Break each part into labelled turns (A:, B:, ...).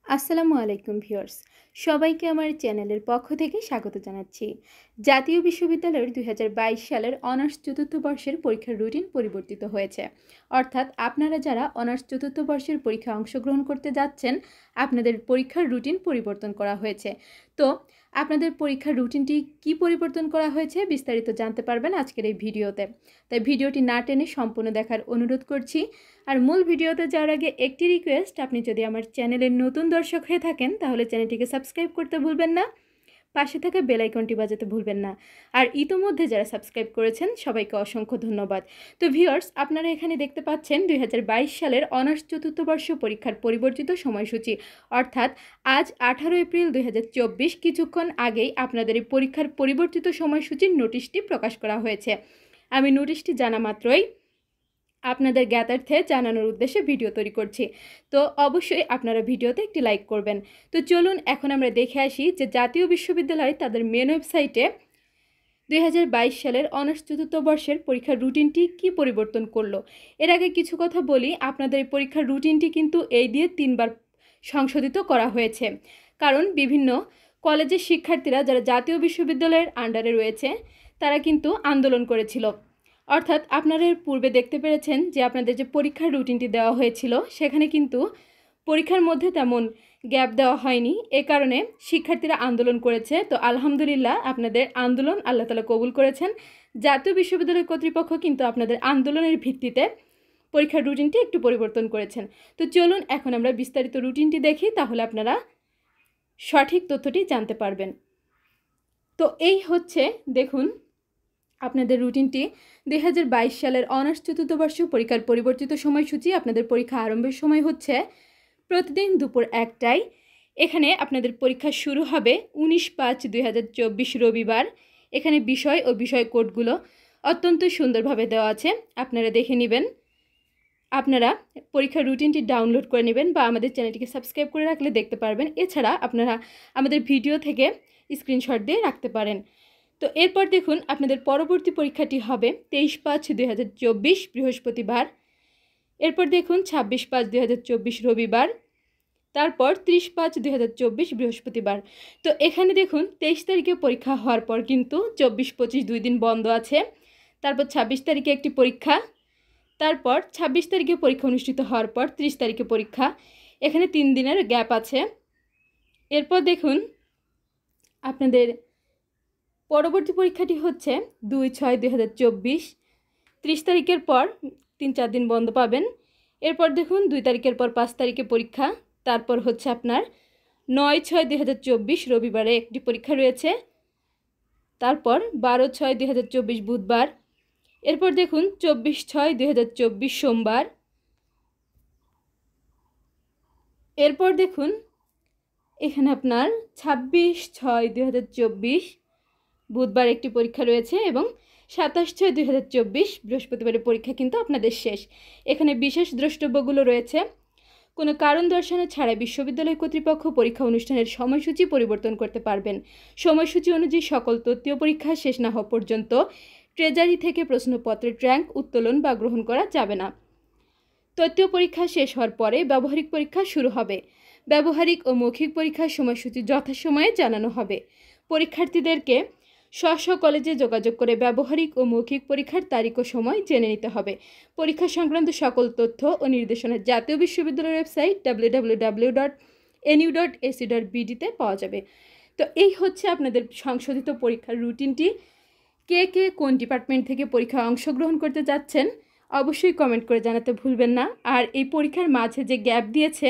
A: আসসালামু আলাইকুম ভিউয়ার্স, সবাইকে আমার চ্যানেলের পক্ষ থেকে স্বাগত জানাচ্ছি। জাতীয় বিশ্ববিদ্যালয়ের 2022 সালের অনার্স চতুর্থ বর্ষের পরীক্ষার রুটিন পরিবর্তিত হয়েছে। অর্থাৎ আপনারা যারা অনার্স চতুর্থ বর্ষের পরীক্ষায় অংশগ্রহণ করতে যাচ্ছেন, আপনাদের পরীক্ষার রুটিন পরিবর্তন করা হয়েছে। তো আপনাদের পরীক্ষার রুটিনটি কি পরিবর্তন করা হয়েছে বিস্তারিত জানতে পারবেন আজকের এই ভিডিওতে। তাই ভিডিওটি না টেনে সম্পূর্ণ দেখার অনুরোধ করছি। আর মূল ভিডিওতে যাওয়ার আগে একটি রিকোয়েস্ট, আপনি যদি আমার চ্যানেলের নতুন দর্শক হয়ে থাকেন তাহলে চ্যানেলটিকে সাবস্ক্রাইব করতে ভুলবেন না, পাশে থাকা বেল আইকনটি বাজাতে ভুলবেন না। আর ইতোমধ্যে যারা সাবস্ক্রাইব করেছেন সবাইকে অসংখ্য ধন্যবাদ। তো ভিউয়ার্স, আপনারা এখানে দেখতে পাচ্ছেন 2022 সালের অনার্স চতুর্থ বর্ষ পরীক্ষার পরিবর্তিত সময়সূচি। অর্থাৎ আজ 18 এপ্রিল 2024, কিছুক্ষণ আগেই আপনাদের এই পরীক্ষার পরিবর্তিত সময়সূচির নোটিশটি প্রকাশ করা হয়েছে। আমি নোটিশটি জানা মাত্রই আপনাদের জ্ঞাতার্থে জানানোর উদ্দেশ্যে ভিডিও তৈরি করছি। তো অবশ্যই আপনারা ভিডিওতে একটি লাইক করবেন। তো চলুন এখন আমরা দেখে আসি যে জাতীয় বিশ্ববিদ্যালয় তাদের মেন ওয়েবসাইটে 2022 সালের অনার্স চতুর্থ বর্ষের পরীক্ষার রুটিনটি কি পরিবর্তন করলো। এর আগে কিছু কথা বলি, আপনাদের এই পরীক্ষার রুটিনটি কিন্তু এই দিয়ে 3বার সংশোধিত করা হয়েছে। কারণ বিভিন্ন কলেজের শিক্ষার্থীরা যারা জাতীয় বিশ্ববিদ্যালয়ের আন্ডারে রয়েছে তারা কিন্তু আন্দোলন করেছিল। অর্থাৎ আপনারা এর পূর্বে দেখতে পেরেছেন যে আপনাদের যে পরীক্ষার রুটিনটি দেওয়া হয়েছিল সেখানে কিন্তু পরীক্ষার মধ্যে তেমন গ্যাপ দেওয়া হয়নি। এ কারণে শিক্ষার্থীরা আন্দোলন করেছে। তো আলহামদুলিল্লাহ, আপনাদের আন্দোলন আল্লাহ তাআলা কবুল করেছেন। জাতীয় বিশ্ববিদ্যালয় কর্তৃপক্ষ কিন্তু আপনাদের আন্দোলনের ভিত্তিতে পরীক্ষার রুটিনটি একটু পরিবর্তন করেছেন। তো চলুন এখন আমরা বিস্তারিত রুটিনটি দেখি, তাহলে আপনারা সঠিক তথ্যটি জানতে পারবেন। তো এই হচ্ছে দেখুন আপনাদের রুটিনটি। 2022 সালের অনার্স চতুর্থ বর্ষ পরীক্ষার পরিবর্তিত সময়সূচি। আপনাদের পরীক্ষা আরম্ভের সময় হচ্ছে প্রতিদিন দুপুর 1টায়। এখানে আপনাদের পরীক্ষা শুরু হবে 19/5/2024 রবিবার। এখানে বিষয় ও বিষয় কোডগুলো অত্যন্ত সুন্দরভাবে দেওয়া আছে, আপনারা দেখে নেবেন। আপনারা পরীক্ষার রুটিনটি ডাউনলোড করে নেবেন বা আমাদের চ্যানেলটিকে সাবস্ক্রাইব করে রাখলে দেখতে পারবেন। এছাড়া আপনারা আমাদের ভিডিও থেকে স্ক্রিনশট দিয়ে রাখতে পারেন। তো এরপর দেখুন আপনাদের পরবর্তী পরীক্ষাটি হবে 23/5/2024 বৃহস্পতিবার। এরপর দেখুন 26/5/2024 রবিবার। তারপর 30/5/2024 বৃহস্পতিবার। তো এখানে দেখুন 23 তারিখে পরীক্ষা হওয়ার পর কিন্তু 24-25 2 দিন বন্ধ আছে। তারপর 26 তারিখে একটি পরীক্ষা। তারপর 26 তারিখে পরীক্ষা অনুষ্ঠিত হওয়ার পর 30 তারিখে পরীক্ষা। এখানে 3 দিনের গ্যাপ আছে। এরপর দেখুন আপনাদের পরবর্তী পরীক্ষাটি হচ্ছে 2/6/2024। 30 তারিখের পর 3-4 দিন বন্ধ পাবেন। এরপর দেখুন 2 তারিখের পর 5 তারিখে পরীক্ষা। তারপর হচ্ছে আপনার 9/6/2024 রবিবারে একটি পরীক্ষা রয়েছে। তারপর 12/6/2024 বুধবার। এরপর দেখুন 24/6/2024 সোমবার। এরপর দেখুন এখানে আপনার 26/6/2024 বুধবার একটি পরীক্ষা রয়েছে এবং 27/6/2024 বৃহস্পতিবারের পরীক্ষা কিন্তু আপনাদের শেষ। এখানে বিশেষ দ্রষ্টব্যগুলো রয়েছে। কোনো কারণ দর্শানো ছাড়াই বিশ্ববিদ্যালয় কর্তৃপক্ষ পরীক্ষা অনুষ্ঠানের সময়সূচি পরিবর্তন করতে পারবেন। সময়সূচি অনুযায়ী সকল তত্ত্বীয় পরীক্ষা শেষ না হওয়া পর্যন্ত ট্রেজারি থেকে প্রশ্নপত্রের র্যাঙ্ক উত্তোলন বা গ্রহণ করা যাবে না। তত্ত্বীয় পরীক্ষা শেষ হওয়ার পরে ব্যবহারিক পরীক্ষা শুরু হবে। ব্যবহারিক ও মৌখিক পরীক্ষার সময়সূচি যথাসময়ে জানানো হবে। পরীক্ষার্থীদেরকে স্ব কলেজে যোগাযোগ করে ব্যবহারিক ও মৌখিক পরীক্ষার তারিখ ও সময় জেনে নিতে হবে। পরীক্ষা সংক্রান্ত সকল তথ্য ও নির্দেশনা জাতীয় বিশ্ববিদ্যালয়ের ওয়েবসাইট www.nu.ac.bd-তে পাওয়া যাবে। তো এই হচ্ছে আপনাদের সংশোধিত পরীক্ষার রুটিনটি। কে কে কোন ডিপার্টমেন্ট থেকে পরীক্ষায় অংশগ্রহণ করতে যাচ্ছেন অবশ্যই কমেন্ট করে জানাতে ভুলবেন না। আর এই পরীক্ষার মাঝে যে গ্যাপ দিয়েছে,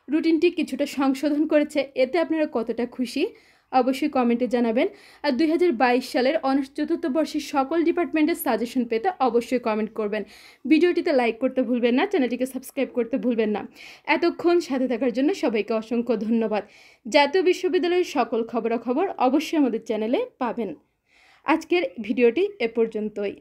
A: রুটিনটি কিছুটা সংশোধন করেছে, এতে আপনারা কতটা খুশি অবশ্যই কমেন্টে জানাবেন। আর 2022 সালের অনার্স চতুর্থ বর্ষের সকল ডিপার্টমেন্টের সাজেশন পেতে অবশ্যই কমেন্ট করবেন। ভিডিওটিতে লাইক করতে ভুলবেন না, চ্যানেলটিকে সাবস্ক্রাইব করতে ভুলবেন না। এতক্ষণ সাথে থাকার জন্য সবাইকে অসংখ্য ধন্যবাদ। জাতীয় বিশ্ববিদ্যালয়ের সকল খবরাখবর অবশ্যই আমাদের চ্যানেলে পাবেন। আজকের ভিডিওটি এ পর্যন্তই।